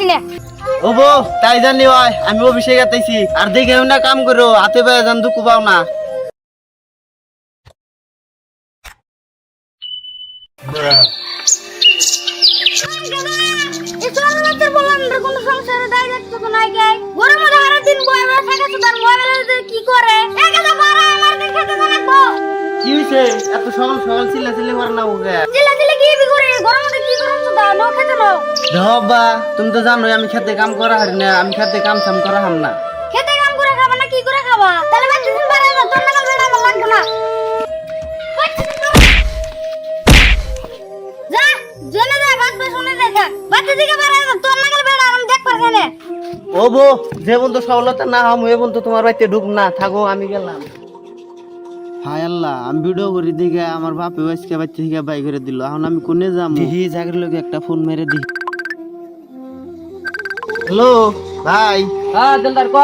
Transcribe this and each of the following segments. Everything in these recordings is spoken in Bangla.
পারছি না। ও বউ তাই জানি হয় আমি অফিসে গেতেছি আর দেখে না কাম করো হাতে পায়ে যান দুঃখ পাও না। এই ছোট বাচ্চার বললাম না কোনো সংসারে দায় রাখতে তো নাই গাই। ঘরের মধ্যে সারা দিন বয়ে বয়ে থাকে তো তার মোবাইলে কি করে? একাদা মারা আমার দেখে তো জানাবো। কি হইছে এত সকাল সকাল চিল্লাচিল্লি করে না ওকে? চিল্লা কি বি করে? ঘরের মধ্যে কি করছ দাও নো খেতে নাও। বাবা তুমি তো জানোই আমি খেতে কাম করা হারি না, আমি খেতে কাম সাম করা হাম না। খেতে কাম করে খাবা না কি করে খাবা? তাহলে বাচ্চা দিন পারে না তোর নাগাল বেড়া আমার লাগবে না। যা জেনে যা বাদ বাদ শুনে দেখা। বাচ্চা দিকে পারে না তোর নাগাল বেড়া আমি দেখ পারছ না। ও বউ যে বন্ধু সফলতা না হম এ বন্ধু তোমার বাড়িতে ঢুক না থাকো আমি গেলাম। হায় আল্লাহ আমি ভিডিও করি দিকে আমার বাপে আজকে বাচ্চা থেকে বাই করে দিল, এখন আমি কোনে যাম? দিহি জাগের লোক একটা ফোন মেরে দি। হ্যালো ভাই। হ্যাঁ দিলদার ক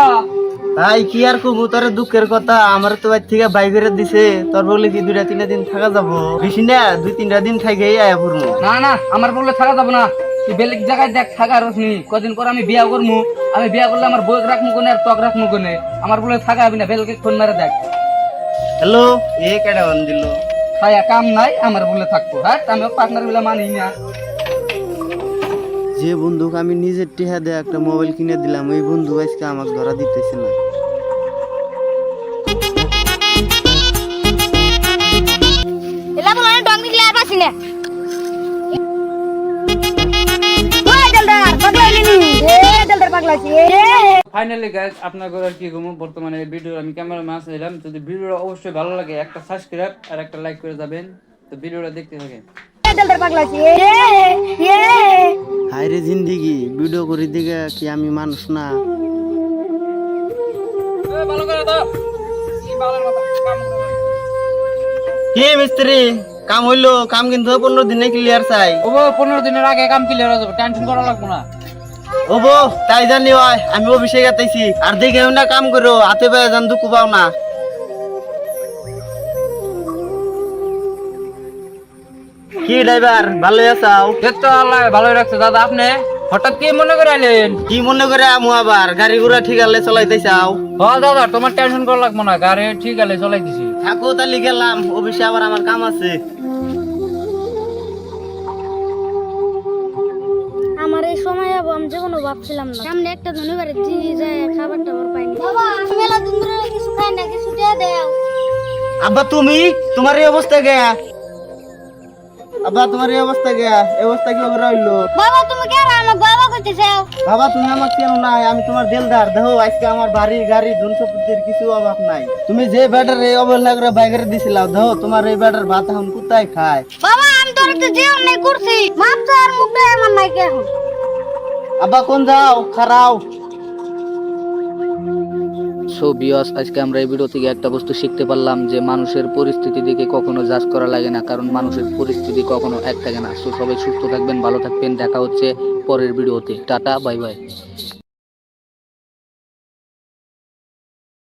ভাই কি আর কমু তোর দুঃখের কথা, আমার তো বাড়ি থেকে বাই করে দিছে, তোর বলে কি 2-3 দিন থাকা যাবো? বেশি না 2-3 দিন থাকি আয়া পড়মু। না না আমার বললে থাকা যাবো না, তুই বেলেগ জায়গায় দেখ থাকা রসনি। কদিন পর আমি বিয়া করবো, আমি বিয়া করলে আমার বই রাখবো কোনে আর ত্বক রাখবো কোনে? আমার বলে থাকা হবি না, বেলকে ফোন মারে দেখ। হ্যালো এ কেডা ফোন দিল? খায়া কাম নাই আমার বলে থাকবো। হ্যাঁ আমি পার্টনার গুলা মানি না। যে বন্ধুকে আমি নিজের টিহা দিয়ে একটা মোবাইল কিনে দিলাম ওই বন্ধু আজকে আমাকে ধরা দিতেছে না। এলা বলে ডং দিলে আর পারছি না। ওই দলদার পাগলাইলি নি। দলদার পাগলাইছি। ফাইনালি গাইস আপনার আর কি ঘুমো বর্তমানে ভিডিও আমি ক্যামেরা ম্যান দিলাম। যদি ভিডিওটা অবশ্যই ভালো লাগে একটা সাবস্ক্রাইব আর একটা লাইক করে যাবেন। তো ভিডিওটা দেখতে থাকেন। দলদার পাগলাইছি। হায় রে জিন্দিগি ভিডিও করি দিকে কি আমি মানুষ না? ভালো করে দাও কি মিস্ত্রি কাম হইলো? কাম কিন্তু 15 দিনে ক্লিয়ার চাই। ও 15 দিনের আগে কাম ক্লিয়ার হয়ে যাবে, টেনশন করা লাগবে না। ও বউ তাই জানি হয় আমি অফিসে গেতেছি আর দেখে না কাম করো হাতে পায়ে যান দুঃখ পাও না। কি ড্রাইভার ভালো আছাও? দেখতো আল্লাহ ভালোই রাখছে। দাদা আপনি হঠাৎ কি মনে করে আইলেন? কি মনে করে আমু আবার গাড়ি ঘোড়া ঠিক আলে চলাইতে চাও? হ্যাঁ দাদা তোমার টেনশন করা লাগবে না, গাড়ি ঠিক আছে চলাই দিছি। থাকো তাহলে গেলাম, অফিসে আবার আমার কাম আছে। আমার এই সময় যাবো আমি জীবনও ভাবছিলাম না। সামনে একটা ধনী বাড়ি যায় খাবার টাবার পাইনি। বাবা আমি মেলা দিন ধরে কিছু খাই না, কিছু দিয়ে দাও। আব্বা তুমি তোমার এই অবস্থা গেয়া? আব্বা তোমার এই অবস্থা গেয়া? এই অবস্থা কি হবে রইলো? বাবা তুমি কেন আমার বাবা করতে চাও? বাবা তুমি আমার কেন নাই? আমি তোমার দিলদার। দেখো আজকে আমার বাড়ি গাড়ি ধন সম্পত্তির কিছু অভাব নাই। তুমি যে ব্যাটার এই অবহেলা করে বাইরে দিছিলাও, দেখো তোমার এই ব্যাটার ভাত এখন কোথায় খায়? বাবা আমি তোর একটা জীবন নাই করছি, মাপ তো আর মুখটা আমার নাই কে এখন। আব্বা কোন যাও খারাও? সো ভিউয়ার্স আজকে আমরা এই ভিডিও থেকে একটা বস্তু শিখতে পারলাম যে মানুষের পরিস্থিতি দেখে কখনো জাজ করা লাগে না, কারণ মানুষের পরিস্থিতি কখনো এক থাকে না। সো সবাই সুস্থ থাকবেন, ভালো থাকবেন, দেখা হচ্ছে পরের ভিডিওতে। Tata bye bye.